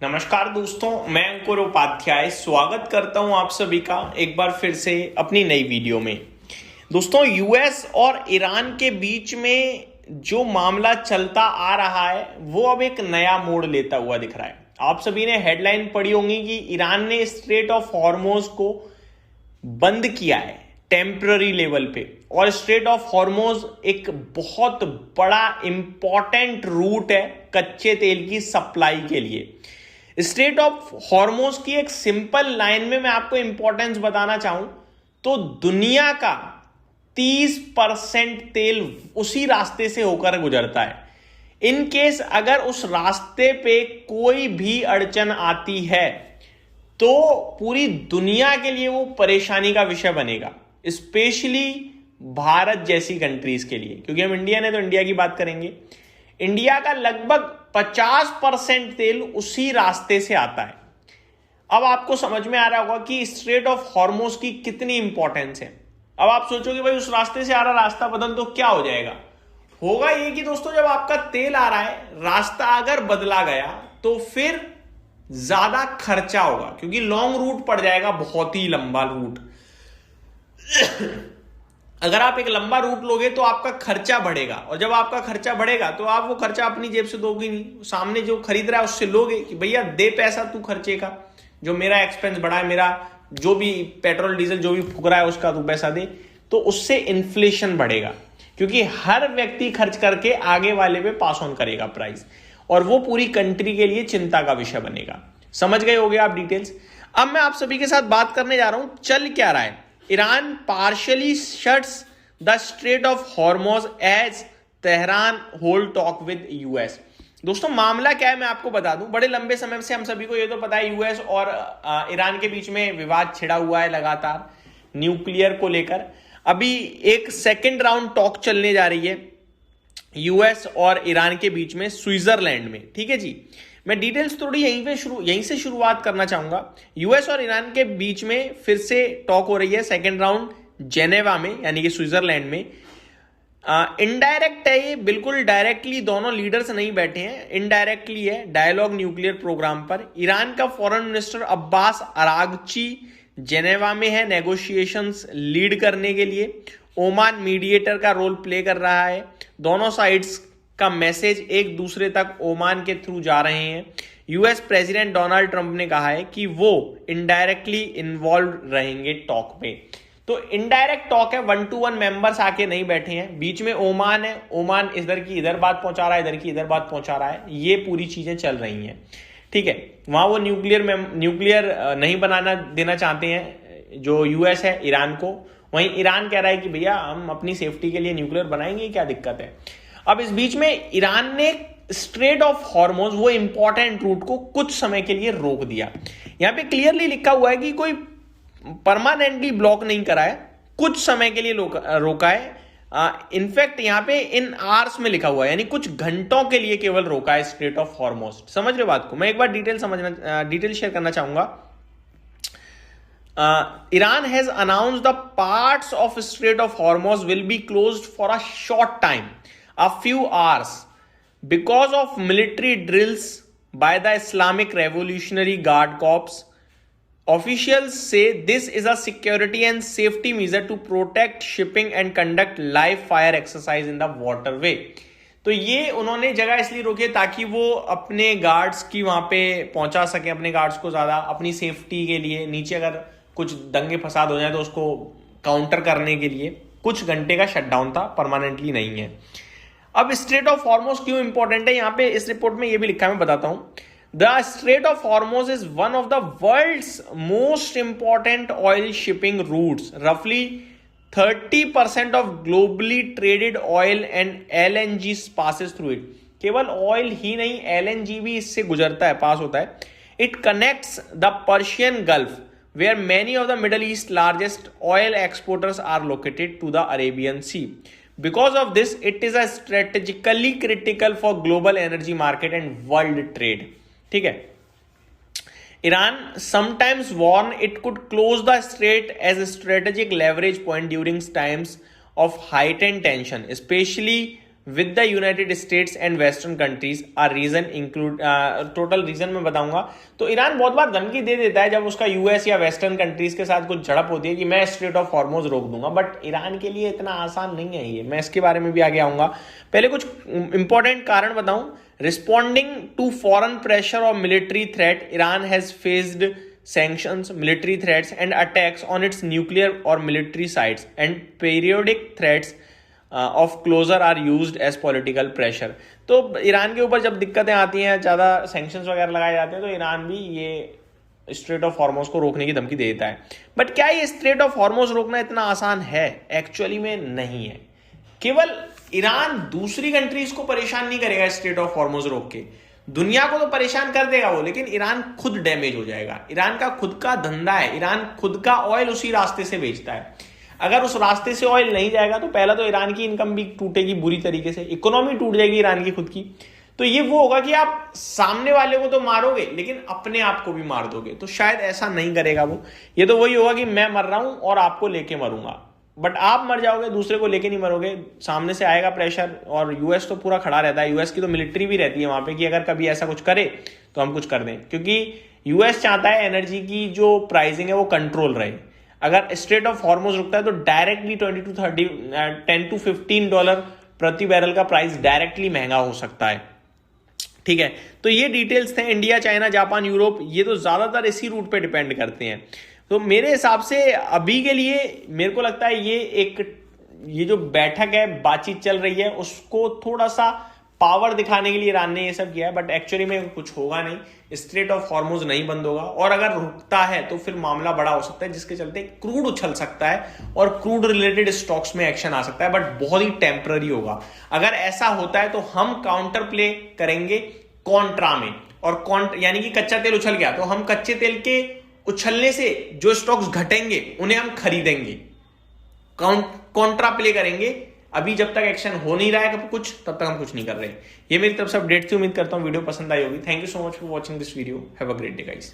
नमस्कार दोस्तों, मैं अंकुर उपाध्याय स्वागत करता हूं आप सभी का एक बार फिर से अपनी नई वीडियो में। दोस्तों, यूएस और ईरान के बीच में जो मामला चलता आ रहा है वो अब एक नया मोड़ लेता हुआ दिख रहा है। आप सभी ने हेडलाइन पढ़ी होंगी कि ईरान ने स्ट्रेट ऑफ हॉर्मोज को बंद किया है टेम्पररी लेवल पे, और स्ट्रेट ऑफ हॉर्मोज एक बहुत बड़ा इंपॉर्टेंट रूट है कच्चे तेल की सप्लाई के लिए। स्ट्रेट ऑफ हॉर्मोज की एक सिंपल लाइन में मैं आपको इंपॉर्टेंस बताना चाहूं तो दुनिया का 30% तेल उसी रास्ते से होकर गुजरता है। इन केस अगर उस रास्ते पे कोई भी अड़चन आती है तो पूरी दुनिया के लिए वो परेशानी का विषय बनेगा, स्पेशली भारत जैसी कंट्रीज के लिए। क्योंकि हम इंडियन है तो इंडिया की बात करेंगे। इंडिया का लगभग 50% तेल उसी रास्ते से आता है। अब आपको समझ में आ रहा होगा कि स्ट्रेट ऑफ हॉर्मोज की कितनी इंपॉर्टेंस है। अब आप सोचोगे भाई उस रास्ते से आ रहा रास्ता बदल तो क्या हो जाएगा। होगा ये कि दोस्तों, जब आपका तेल आ रहा है, रास्ता अगर बदला गया तो फिर ज्यादा खर्चा होगा, क्योंकि लॉन्ग रूट पड़ जाएगा, बहुत ही लंबा रूट। अगर आप एक लंबा रूट लोगे तो आपका खर्चा बढ़ेगा, और जब आपका खर्चा बढ़ेगा तो आप वो खर्चा अपनी जेब से दोगे नहीं, सामने जो खरीद रहा है उससे लोगे कि भैया दे पैसा तू खर्चे का, जो मेरा एक्सपेंस बढ़ा है, मेरा जो भी पेट्रोल डीजल जो भी फूक रहा है उसका तू पैसा दे। तो उससे इन्फ्लेशन बढ़ेगा, क्योंकि हर व्यक्ति खर्च करके आगे वाले पे पास ऑन करेगा प्राइस, और वो पूरी कंट्री के लिए चिंता का विषय बनेगा। समझ गए होगे आप डिटेल्स। अब मैं आप सभी के साथ बात करने जा रहा हूं चल क्या रहा है। Iran partially shuts the strait of Hormuz as Tehran hold talk with US. दोस्तों, मामला क्या है मैं आपको बता दूं। बड़े लंबे समय से हम सभी को ये तो पता है, यूएस और ईरान के बीच में विवाद छिड़ा हुआ है लगातार न्यूक्लियर को लेकर। अभी एक सेकेंड राउंड टॉक चलने जा रही है यूएस और ईरान के बीच में स्विट्जरलैंड में। ठीक है जी, मैं डिटेल्स थोड़ी यहीं से शुरुआत करना चाहूंगा। यूएस और ईरान के बीच में फिर से टॉक हो रही है, सेकेंड राउंड जेनेवा में, यानी कि स्विट्जरलैंड में। इनडायरेक्ट है ये, बिल्कुल डायरेक्टली दोनों लीडर्स नहीं बैठे हैं, इनडायरेक्टली है डायलॉग न्यूक्लियर प्रोग्राम पर। ईरान का foreign minister Abbas Araghchi Geneva में है नेगोशिएशंस लीड करने के लिए। ओमान मीडिएटर का रोल प्ले कर रहा है। दोनों साइड्स का मैसेज एक दूसरे तक ओमान के थ्रू जा रहे हैं। यूएस प्रेसिडेंट डोनाल्ड ट्रंप ने कहा है कि वो इनडायरेक्टली इन्वॉल्व रहेंगे टॉक में। तो इनडायरेक्ट टॉक है, 1 to 1 मेंबर्स आके नहीं बैठे हैं। बीच में ओमान है, ओमान इधर की इधर बात पहुंचा रहा है, इधर की इधर बात पहुंचा रहा है। ये पूरी चीजें चल रही हैं। ठीक है, वहां वो न्यूक्लियर नहीं बनाना देना चाहते हैं जो यूएस है ईरान को। वहीं ईरान कह रहा है कि भैया हम अपनी सेफ्टी के लिए न्यूक्लियर बनाएंगे, क्या दिक्कत है। अब इस बीच में ईरान ने स्ट्रेट ऑफ हॉर्मोज, वो इंपॉर्टेंट रूट को कुछ समय के लिए रोक दिया। यहां पे क्लियरली लिखा हुआ है कि कोई परमानेंटली ब्लॉक नहीं करा है, कुछ समय के लिए रोका है। इनफैक्ट यहां पे इन आवर्स में लिखा हुआ है, यानी कुछ घंटों के लिए केवल रोका है स्ट्रेट ऑफ हॉर्मोज। समझ रहे बात को। मैं एक बार डिटेल शेयर करना चाहूंगा। Iran has announced the parts of Strait of Hormuz will be closed for a short time, a few hours, because of military drills by the Islamic Revolutionary Guard Corps. Officials say this is a security and safety measure to protect shipping and conduct live fire exercise in the waterway. तो ये उन्होंने जगह इसलिए रोकी है ताकि वो अपने गार्ड्स की वहां पे पहुंचा सके, अपने गार्ड्स को ज्यादा अपनी सेफ्टी के लिए। नीचे अगर कुछ दंगे फसाद हो जाए तो उसको काउंटर करने के लिए कुछ घंटे का शटडाउन था, परमानेंटली नहीं है। अब स्ट्रेट ऑफ हॉर्मोज क्यों इंपॉर्टेंट है, यहां पे इस रिपोर्ट में ये भी लिखा है, मैं बताता हूं। The strait of Hormuz is one of the world's most important oil shipping routes. रफली 30% of globally traded oil and LNG passes through it. केवल ऑयल ही नहीं, एलएनजी भी इससे गुजरता है, पास होता है। It connects the Persian Gulf where many of the Middle East largest oil exporters are located to the Arabian Sea. Because of this, it is a strategically critical for global energy market and world trade. ठीक है। Iran sometimes warn it could close the strait as a strategic leverage point during times of heightened tension, especially with the United States and western countries. Are region include, total region मैं बताऊंगा। तो Iran बहुत बार धमकी दे देता है जब उसका US या वेस्टर्न कंट्रीज के साथ कुछ झड़प होती है कि मैं स्ट्रेट ऑफ हॉर्मुज रोक दूंगा, बट ईरान के लिए इतना आसान नहीं है ये। मैं इसके बारे में भी आगे आऊंगा। पहले कुछ इंपॉर्टेंट कारण बताऊं। रिस्पॉन्डिंग टू फॉरेन प्रेशर और military threat, Iran has faced sanctions, military threats and attacks on its nuclear or military sites, and periodic threats of closure are used as political pressure। तो Iran के ऊपर जब दिक्कतें आती हैं, ज़्यादा sanctions वगैरह लगाए जाते हैं, तो ईरान भी ये स्ट्रेट ऑफ हॉर्मुज को रोकने की धमकी देता है। बट क्या ये स्ट्रेट ऑफ हॉर्मुज रोकना इतना आसान है? एक्चुअली में नहीं है। केवल ईरान दूसरी कंट्रीज को परेशान नहीं करेगा स्ट्रेट ऑफ हॉर्मुज रोक के, दुनिया को तो परेशान कर देगा वो, लेकिन ईरान खुद डैमेज हो जाएगा। ईरान का खुद का धंधा है, ईरान खुद का ऑयल उसी रास्ते से बेचता है। अगर उस रास्ते से ऑयल नहीं जाएगा तो पहला तो ईरान की इनकम भी टूटेगी बुरी तरीके से, इकोनॉमी टूट जाएगी ईरान की खुद की। तो ये वो होगा कि आप सामने वाले को तो मारोगे लेकिन अपने आप को भी मार दोगे, तो शायद ऐसा नहीं करेगा वो। ये तो वही होगा कि मैं मर रहा हूं और आपको लेके मरूंगा, बट आप मर जाओगे, दूसरे को लेके नहीं मरोगे। सामने से आएगा प्रेशर, और यूएस तो पूरा खड़ा रहता है। यूएस की तो मिलिट्री भी रहती है वहां पे कि अगर कभी ऐसा कुछ करे तो हम कुछ कर दें, क्योंकि यूएस चाहता है एनर्जी की जो प्राइसिंग है वो कंट्रोल रहे। अगर स्ट्रेट ऑफ हॉर्मुज रुकता है तो डायरेक्टली 10 to 15 डॉलर प्रति बैरल का प्राइस डायरेक्टली महंगा हो सकता है। ठीक है, तो ये डिटेल्स थे। इंडिया, चाइना, जापान, यूरोप, ये तो ज्यादातर इसी रूट पे डिपेंड करते हैं। तो मेरे हिसाब से अभी के लिए मेरे को लगता है ये जो बैठक है, बातचीत चल रही है, उसको थोड़ा सा पावर दिखाने के लिए ईरान ने ये सब किया है, बट एक्चुअली में कुछ होगा नहीं। स्ट्रेट ऑफ हॉर्मुज नहीं बंद होगा, और अगर रुकता है तो फिर मामला बड़ा हो सकता है, जिसके चलते क्रूड उछल सकता है और क्रूड रिलेटेड स्टॉक्स में एक्शन आ सकता है, बट बहुत ही टेम्पररी होगा। अगर ऐसा होता है तो हम काउंटर प्ले करेंगे कॉन्ट्रा में, और यानी कि कच्चा तेल उछल गया तो हम कच्चे तेल के उछलने से जो स्टॉक्स घटेंगे उन्हें हम खरीदेंगे, कॉन्ट्रा प्ले करेंगे। अभी जब तक एक्शन हो नहीं रहा है कुछ, तब तक हम कुछ नहीं कर रहे। ये मेरी तरफ से अपडेट थी, उम्मीद करता हूं वीडियो पसंद आई होगी। Thank you so much for watching this video. Have a great day guys.